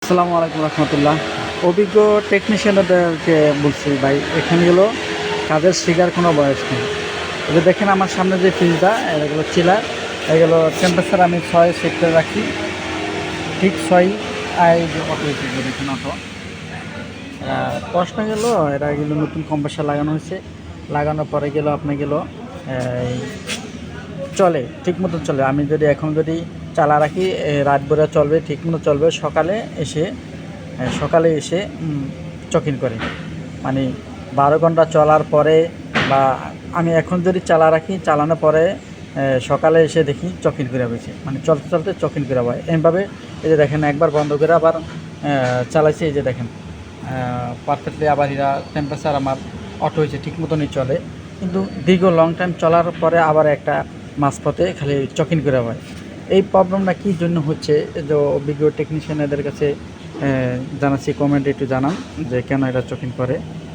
আসসালামু আলাইকুম রহমতুল্লাহ। অভিজ্ঞ টেকনিশিয়ানদেরকে বলছি ভাই, এখানে হলো কাজের শেখার কোনো বয়স নেই। এটা দেখেন আমার সামনে যে ফ্রিজটা, এগুলো চিলার, এগুলো টেম্পারেচার আমি 6 সেট করে রাখি, ঠিক 6 যে অটো দেখুন অটো। প্রশ্ন গেল, এরা গেলো নতুন কম্প্রেসার লাগানো হয়েছে, লাগানোর পরে গেল আপনি গেল চলে ঠিক মতো চলে। আমি যদি এখন যদি চালা রাখি রাত ভরে চলবে, ঠিক মতো চলবে। সকালে এসে চকিং করে, মানে 12 ঘন্টা চলার পরে, বা আমি এখন যদি চালা রাখি চালানোর পরে সকালে এসে দেখি চকিং করে হয়েছে, মানে চলতে চলতে চকিং করে হয় এমভাবে। এই যে দেখেন একবার বন্ধ করে আবার চালাইছে, এই যে দেখেন পারফেক্টলি আবার এরা টেম্পারেচার আমার অটো হয়েছে, ঠিক মতনই চলে। কিন্তু দীর্ঘ লং টাইম চলার পরে আবার একটা মাঝপথে খালি চকিং করে হয়। এই প্রবলেমটা কী জন্য হচ্ছে, যে অভিজ্ঞ টেকনিশিয়ানদের কাছে জানাচ্ছি, কমেন্টে একটু জানান যে কেন এটা চকিং করে।